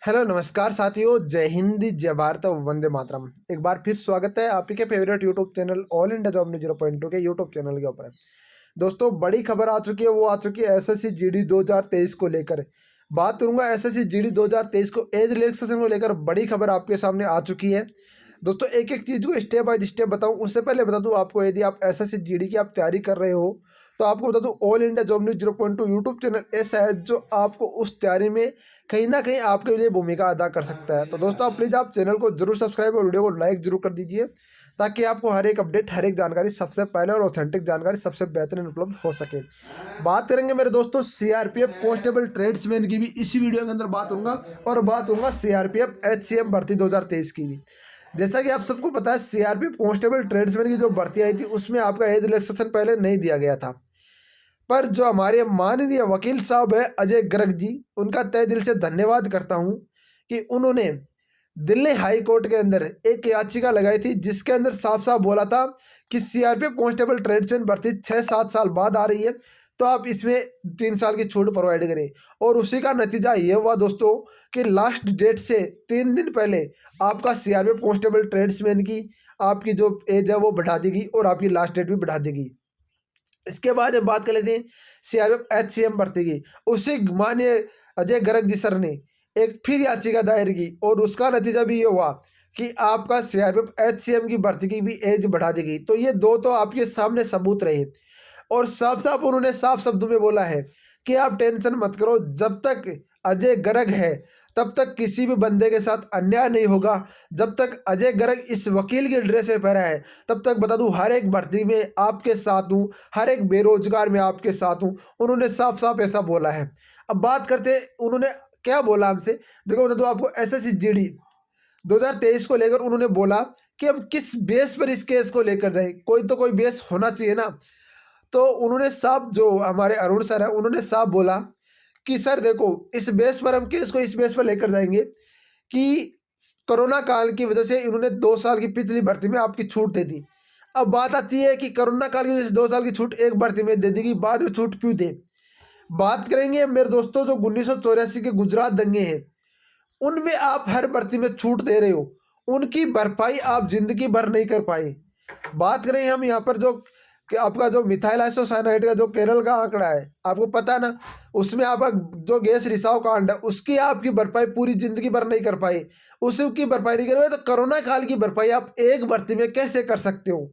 Hello नमस्कार साथियों, जय हिंद, जय भारत, वंदे मातरम। एक बार फिर स्वागत है आप ही के favourite YouTube channel all India job news 0.2 के यूट्यूब चैनल के ऊपर। दोस्तों, बड़ी खबर आ चुकी है, वो आ चुकी है एसएससी जीडी 2023 को लेकर। बात करूंगा एसएससी जीडी 2023 को एज रिलैक्सेशन को लेकर बड़ी खबर आपके सामने आ चुकी है। दोस्तों, एक एक चीज़ को स्टेप बाय स्टेप बताऊं उससे पहले बता दूं आपको, यदि आप एसएससी जीडी की आप तैयारी कर रहे हो तो आपको बता दूं all India job news 0.2 YouTube channel ऐसा है जो आपको उस तैयारी में कहीं ना कहीं आपके लिए भूमिका अदा कर सकता है। तो दोस्तों, आप प्लीज़ आप चैनल को जरूर सब्सक्राइब और वीडियो को लाइक जरूर कर दीजिए, ताकि आपको हर एक अपडेट, हर एक जानकारी सबसे पहले और ऑथेंटिक जानकारी सबसे बेहतरीन उपलब्ध हो सके। बात करेंगे मेरे दोस्तों सीआरपीएफ कांस्टेबल ट्रेड्समैन की भी इसी वीडियो के अंदर बात करूंगा, और बात करूंगा सीआरपीएफ एचसीएम भर्ती 2023 की भी। जैसा कि आप सबको पता है, सीआरपीएफ कांस्टेबल ट्रेड्समैन की जो भर्ती आई थी उसमें आपका एज रिलैक्सेशन पहले नहीं दिया गया था। पर जो हमारे माननीय वकील साहब है अजय गर्ग जी, उनका तहे दिल से धन्यवाद करता हूं कि उन्होंने दिल्ली हाई कोर्ट के अंदर एक याचिका लगाई थी, जिसके अंदर साफ साफ बोला था कि सीआरपीएफ कांस्टेबल ट्रेड्समैन भर्ती 6-7 साल बाद आ रही है, तो आप इसमें 3 साल की छूट प्रोवाइड करें। और उसी का नतीजा ये हुआ दोस्तों कि लास्ट डेट से 3 दिन पहले आपका सीआरपीएफ कांस्टेबल ट्रेड्समैन की आपकी जो एज है वो बढ़ा दी गई, और आपकी लास्ट डेट भी बढ़ा दी गई। इसके बाद हम बात कर लेते हैं सीआरपीएफ एचसीएम भर्ती की। उसी माननीय अजय गर्ग जी सर ने एक फिर याचिका दायर की, और उसका नतीजा भी ये हुआ कि आपका सीआरपीएफ एचसीएम की भर्ती की भी एज बढ़ा दी गई। तो ये दो तो आपके सामने सबूत रहे, और साफ साफ उन्होंने साफ शब्दों में बोला है कि आप टेंशन मत करो, जब तक अजय गर्ग है तब तक किसी भी बंदे के साथ अन्याय नहीं होगा। जब तक अजय गर्ग इस वकील की ड्रेस में पहना है तब तक बता दूं हर एक भर्ती में आपके साथ हूँ, हर एक बेरोजगार में आपके साथ हूँ। उन्होंने साफ साफ ऐसा बोला है। अब बात करते उन्होंने क्या बोला हमसे। देखो, बता दूं आपको एसएससी जीडी 2023 को लेकर उन्होंने बोला कि अब किस बेस पर इस केस को लेकर जाए, कोई तो कोई बेस होना चाहिए ना। तो उन्होंने साफ, जो हमारे अरुण सर है, उन्होंने साफ बोला कि सर देखो, इस बेस पर हम केस को इस बेस पर लेकर जाएंगे कि कोरोना काल की वजह से इन्होंने 2 साल की पिछली भर्ती में आपकी छूट दे दी। अब बात आती है कि कोरोना काल की वजह से 2 साल की छूट एक भर्ती में दे दी, बाद में छूट क्यों दे। बात करेंगे मेरे दोस्तों, जो 1984 के गुजरात दंगे हैं उनमें आप हर भर्ती में छूट दे रहे हो, उनकी भरपाई आप जिंदगी भर नहीं कर पाए। बात करें हम यहाँ पर जो कि आपका जो मिथाइल आइसोसाइनाइड का जो केरल का आंकड़ा है, आपको पता है ना, उसमें आपका जो गैस रिसाव कांड है उसकी आपकी भरपाई पूरी जिंदगी भर नहीं कर पाए, उसकी भरपाई नहीं कर पाए, तो कोरोना काल की भरपाई आप एक भर्ती में कैसे कर सकते हो।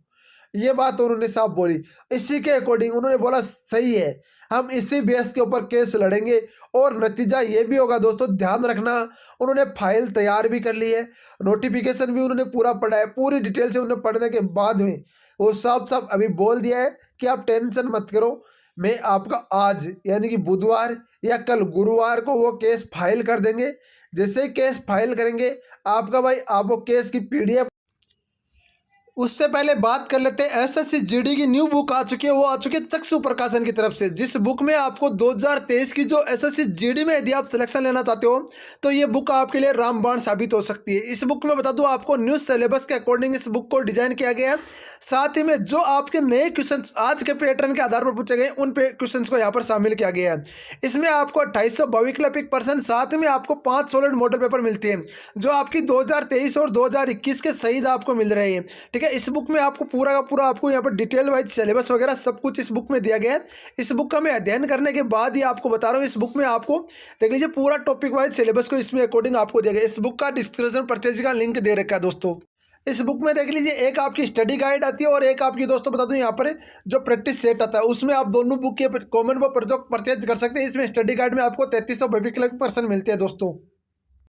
ये बात उन्होंने साफ बोली। इसी के अकॉर्डिंग उन्होंने बोला सही है, हम इसी बेस के ऊपर केस लड़ेंगे, और नतीजा ये भी होगा दोस्तों, ध्यान रखना। उन्होंने फाइल तैयार भी कर ली है, नोटिफिकेशन भी उन्होंने पूरा पढ़ा है, पूरी डिटेल से उन्होंने पढ़ने के बाद में वो साफ साफ अभी बोल दिया है कि आप टेंशन मत करो, मैं आपका आज यानी कि बुधवार या कल गुरुवार को वो केस फाइल कर देंगे। जैसे ही केस फाइल करेंगे आपका भाई, आपको केस की पीडीएफ। उससे पहले बात कर लेते हैं एसएससी जीडी की न्यू बुक आ चुकी है, वो आ चुकी है चक्षु प्रकाशन की तरफ से, जिस बुक में आपको 2023 की जो एसएससी जीडी में यदि आप सिलेक्शन लेना चाहते हो तो ये बुक आपके लिए रामबाण साबित हो सकती है। इस बुक में बता दूं आपको न्यू सिलेबस के अकॉर्डिंग इस बुक को डिजाइन किया गया है। साथ ही में जो आपके नए क्वेश्चन आज के पैटर्न के आधार पर पूछे गए उन क्वेश्चन को यहाँ पर शामिल किया गया है। इसमें आपको 2800 भविक्लपिक पर्सन, साथ में आपको 5 सॉलिड मॉडल पेपर मिलते हैं जो आपकी 2023 और 2021 के सहित आपको मिल रहे हैं। ठीक है, इस बुक में आपको पूरा का पूरा आपको यहाँ पर डिटेल वाइज सिलेबस वगैरह सब कुछ इस बुक में दिया गया है। इस बुक का मैं अध्ययन करने के बाद ही आपको बता रहा हूँ, इस बुक में आपको देख लीजिए पूरा टॉपिक वाइज सिलेबस को इसमें अकॉर्डिंग आपको दिया गया। इस बुक का डिस्क्रिप्शन परचेज का लिंक दे रखा है दोस्तों। इस बुक में देख लीजिए एक आपकी स्टडी गाइड आती है, और एक आपकी दोस्तों बता दूं यहाँ पर जो प्रैक्टिस सेट आता है, उसमें आप दोनों बुक के कॉमन वो परचेज कर सकते हैं। इसमें स्टडी गाइड में आपको 3300 भविक्लपिक पर्सन मिलते हैं दोस्तों।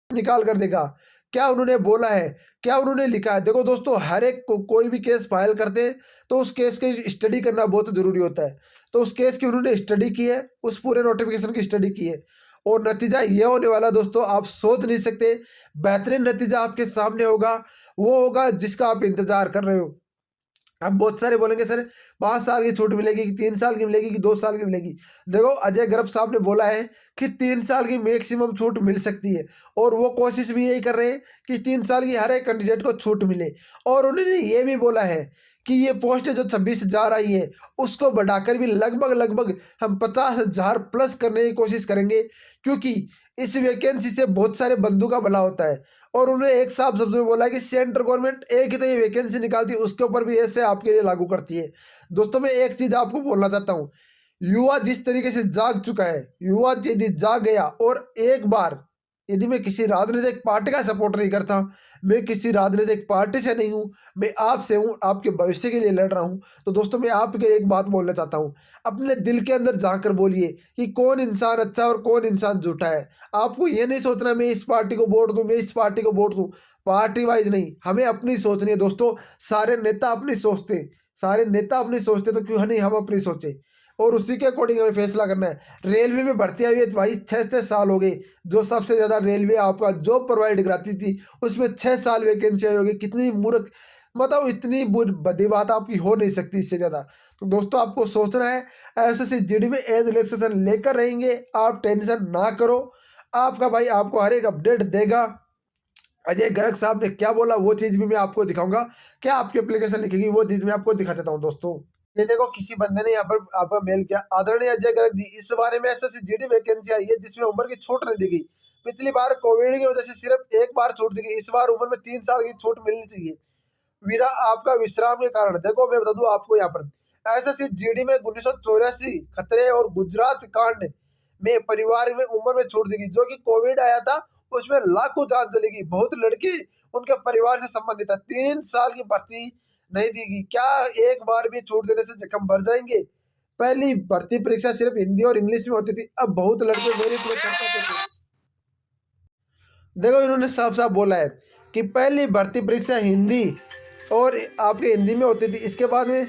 निकाल कर देखा क्या उन्होंने बोला है, क्या उन्होंने लिखा है। देखो दोस्तों, हर एक को कोई भी केस फाइल करते हैं तो उस केस की स्टडी करना बहुत ज़रूरी होता है। तो उस केस की उन्होंने स्टडी की है, उस पूरे नोटिफिकेशन की स्टडी की है, और नतीजा ये होने वाला दोस्तों, आप सोच नहीं सकते। बेहतरीन नतीजा आपके सामने होगा, वो होगा जिसका आप इंतजार कर रहे हो। अब बहुत सारे बोलेंगे सर 5 साल की छूट मिलेगी कि 3 साल की मिलेगी कि 2 साल की मिलेगी। देखो, अजय गर्ग साहब ने बोला है कि 3 साल की मैक्सिमम छूट मिल सकती है, और वो कोशिश भी यही कर रहे हैं कि 3 साल की हर एक कैंडिडेट को छूट मिले। और उन्होंने ये भी बोला है कि ये पोस्ट जो 26,000 आई है उसको बढ़ाकर भी लगभग लगभग हम 50,000 प्लस करने की कोशिश करेंगे, क्योंकि इस वैकेंसी से बहुत सारे बंधु का भला होता है। और उन्होंने एक साफ शब्द में बोला कि सेंट्रल गवर्नमेंट एक ही तो ये वैकेंसी निकालती है, उसके ऊपर भी ऐसे आपके लिए लागू करती है। दोस्तों मैं एक चीज आपको बोलना चाहता हूँ, युवा जिस तरीके से जाग चुका है, युवा यदि जाग गया और एक बार, यदि मैं किसी राजनीतिक पार्टी का सपोर्ट नहीं करता, मैं किसी राजनीतिक पार्टी से नहीं हूँ, मैं आपसे हूँ, आपके भविष्य के लिए लड़ रहा हूँ, तो दोस्तों मैं आपके एक बात बोलना चाहता हूँ, अपने दिल के अंदर जाकर बोलिए कि कौन इंसान अच्छा और कौन इंसान झूठा है। आपको ये नहीं सोचना मैं इस पार्टी को वोट दूँ, मैं इस पार्टी को वोट दूँ, पार्टी वाइज नहीं, हमें अपनी सोचनी है। दोस्तों सारे नेता अपनी सोचते, सारे नेता अपनी सोचते, तो क्यों नहीं हम अपनी सोचे, और उसी के अकॉर्डिंग हमें फैसला करना है। रेलवे में भर्ती आई है भाई, 6 साल हो गए, जो सबसे ज़्यादा रेलवे आपका जॉब प्रोवाइड कराती थी उसमें 6 साल वैकेंसी आई होगी। कितनी मूर्ख, मतलब इतनी बड़ी बात आपकी हो नहीं सकती इससे ज़्यादा। तो दोस्तों आपको सोचना है, एसएससी जीडी में एज रिलैक्सेशन लेकर रहेंगे, आप टेंशन ना करो, आपका भाई आपको हर एक अपडेट देगा। अजय गर्ग साहब ने क्या बोला वो चीज़ भी मैं आपको दिखाऊंगा, क्या आपकी एप्लीकेशन लिखेगी वो चीज़ मैं आपको दिखा देता हूँ। दोस्तों ये देखो किसी बंदे ने यहाँ पर आपका मेल किया, आदरणीय अजय गर्ग जी, इस बारे में एसएससी जीडी वैकेंसी आई है जिसमें उम्र की छूट नहीं दी गई। पिछली बार कोविड की वजह से सिर्फ एक बार छूट दी गई, इस बार उम्र में 3 साल की छूट मिलनी चाहिए। वीरा आपका विश्राम के कारण, देखो मैं बता दूं आपको यहाँ पर एसएससी जीडी में 1984 खतरे और गुजरात कांड में परिवार में उम्र में छूट दी गई, जो कि कोविड आया था उसमें लाखों जान चली गई, बहुत लड़की उनके परिवार से संबंधित है, 3 साल की भर्ती नहीं देगी। क्या एक बार भी छूट देने से जख्म भर जाएंगे। पहली भर्ती परीक्षा सिर्फ हिंदी और इंग्लिश में होती थी, अब बहुत लड़के मेरी करते थे। देखो इन्होंने साफ साफ बोला है कि पहली भर्ती परीक्षा हिंदी और आपके हिंदी में होती थी, इसके बाद में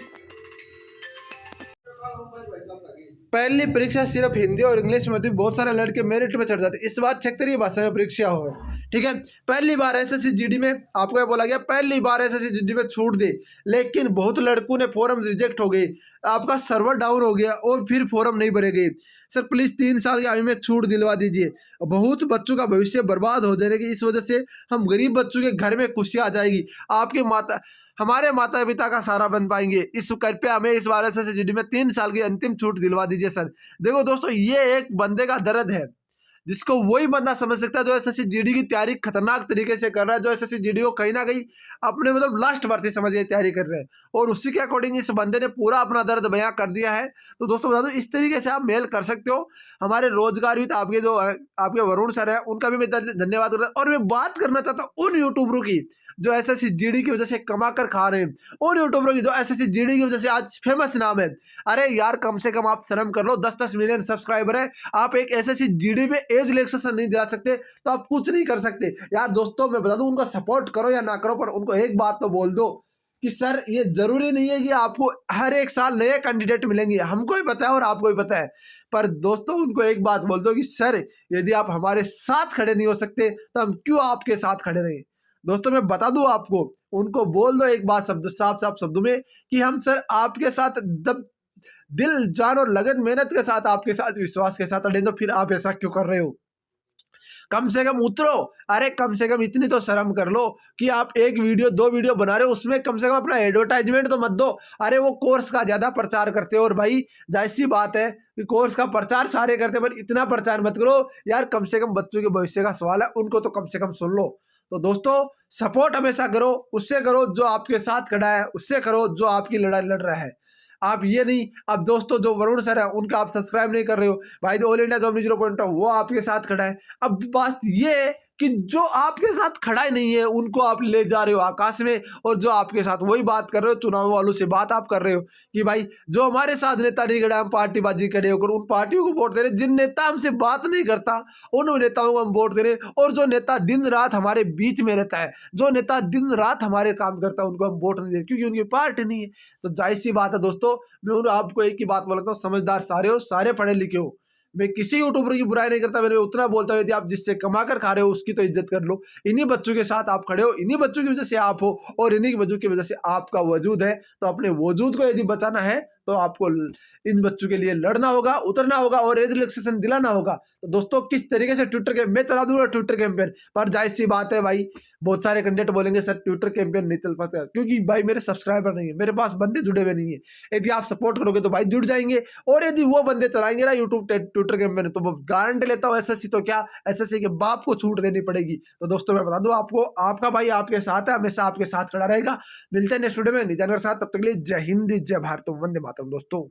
पहली परीक्षा सिर्फ हिंदी और इंग्लिश में होती, बहुत सारे लड़के मेरिट में चढ़ जाते, इस बार क्षेत्रीय भाषा में परीक्षा हो। ठीक है, पहली बार एसएससी जीडी में आपको ये बोला गया, पहली बार एसएससी जीडी में छूट दे, लेकिन बहुत लड़कों ने फॉर्म रिजेक्ट हो गए, आपका सर्वर डाउन हो गया और फिर फॉर्म नहीं भरे गए। सर प्लीज़ 3 साल की आयु में छूट दिलवा दीजिए, बहुत बच्चों का भविष्य बर्बाद हो जाने की इस वजह से हम गरीब बच्चों के घर में खुशियाँ आ जाएगी, आपके हमारे माता पिता का सहारा बन पाएंगे। इस कृपया हमें इस बार एसएससी जीडी में 3 साल की अंतिम छूट दिलवा दीजिए सर। देखो दोस्तों ये एक बंदे का दर्द है जिसको वही बंदा समझ सकता है जो एसएससी जीडी की तैयारी खतरनाक तरीके से कर रहा है, जो एसएससी जीडी को कहीं ना कहीं अपने मतलब लास्ट भर्ती समझ के तैयारी कर रहे हैं, और उसी के अकॉर्डिंग इस बंदे ने पूरा अपना दर्द बयां कर दिया है। तो दोस्तों बता दो इस तरीके से आप मेल कर सकते हो। हमारे रोजगार भी आपके जो आपके वरुण सर है उनका भी मैं धन्यवाद कर रहा हूँ। और मैं बात करना चाहता हूँ उन यूट्यूबरों की जो एसएससी जीडी की वजह से कमा कर खा रहे हैं, उन यूट्यूबरों की जो एसएससी जीडी की वजह से आज फेमस नाम है। अरे यार कम से कम आप शर्म कर लो, 10-10 मिलियन सब्सक्राइबर है, आप एक एसएससी जीडी में एज रिलैक्सेशन नहीं दिला सकते तो आप कुछ नहीं कर सकते। यार दोस्तों मैं बता दूं उनको सपोर्ट करो या ना करो, पर उनको एक बात तो बोल दो कि सर ये जरूरी नहीं है कि आपको हर एक साल नए कैंडिडेट मिलेंगे, हमको भी पता है और आपको भी पता है, पर दोस्तों उनको एक बात बोल दो कि सर यदि आप हमारे साथ खड़े नहीं हो सकते तो हम क्यों आपके साथ खड़े रहें। दोस्तों मैं बता दूं आपको, उनको बोल दो एक बात शब्द साफ साफ शब्दों में कि हम सर आपके साथ जब दिल जान और लगन मेहनत के साथ आपके साथ विश्वास के साथ अड़े, तो फिर आप ऐसा क्यों कर रहे हो। कम से कम उतरो, अरे कम से कम इतनी तो शर्म कर लो कि आप एक वीडियो 2 वीडियो बना रहे हो उसमें कम से कम अपना एडवर्टाइजमेंट तो मत दो। अरे वो कोर्स का ज़्यादा प्रचार करते हो, और भाई जाहिर सी बात है कि कोर्स का प्रचार सारे करते हैं, पर इतना प्रचार मत करो यार, कम से कम बच्चों के भविष्य का सवाल है, उनको तो कम से कम सुन लो। तो दोस्तों सपोर्ट हमेशा करो, उससे करो जो आपके साथ खड़ा है, उससे करो जो आपकी लड़ाई लड़ रहा है। आप ये नहीं, अब दोस्तों जो वरुण सर है उनका आप सब्सक्राइब नहीं कर रहे हो, भाई जो ऑल इंडिया जॉब 0.0 वो आपके साथ खड़ा है। अब बात ये है कि जो आपके साथ खड़ा ही नहीं है उनको आप ले जा रहे हो आकाश में, और जो आपके साथ वही बात कर रहे हो, चुनाव वालों से बात आप कर रहे हो कि भाई जो हमारे साथ नेता नहीं खड़ा हम पार्टीबाजी करे होकर उन पार्टियों को वोट दे रहे, जिन नेता हमसे बात नहीं करता उन नेताओं को हम वोट दे रहे, और जो नेता दिन रात हमारे बीच में रहता है, जो नेता दिन रात हमारे काम करता है उनको हम वोट नहीं दे क्योंकि उनकी पार्टी नहीं है। तो जाहिर सी बात है दोस्तों, मैं आपको एक ही बात बोलता हूँ, समझदार सारे हो, सारे पढ़े लिखे हो, मैं किसी यूट्यूबर की बुराई नहीं करता, मैंने उतना बोलता हूँ यदि आप जिससे कमा कर खा रहे हो उसकी तो इज्जत कर लो। इन्हीं बच्चों के साथ आप खड़े हो, इन्हीं बच्चों की वजह से आप हो, और इन्हीं की वजह से आपका वजूद है, तो अपने वजूद को यदि बचाना है तो आपको इन बच्चों के लिए लड़ना होगा, उतरना होगा और एज रिलैक्सेशन दिलाना होगा। तो दोस्तों किस तरीके से ट्विटर के मैं चला दूंगा ट्विटर कैंपेन, पर जाहिर सी बात है भाई, बहुत सारे कैंडिडेट बोलेंगे सर ट्विटर कैंपेन नहीं चल पाता, क्योंकि भाई मेरे सब्सक्राइबर नहीं है, मेरे पास बंदे जुड़े हुए नहीं है। यदि आप सपोर्ट करोगे तो भाई जुड़ जाएंगे, और यदि वो बंदे चलाएंगे ना यूट्यूब ट्विटर कैंपेन, तो गारंटी लेता हूँ एसएससी तो क्या, एसएससी के बाप को छूट देनी पड़ेगी। तो दोस्तों मैं बता दूं आपको, आपका भाई आपके साथ है, हमेशा आपके साथ खड़ा रहेगा। मिलते हैं नेक्स्ट वीडियो में नई जानकारी के साथ, तब तक के लिए जय हिंद, जय भारत, वंदे मातरम दोस्तों।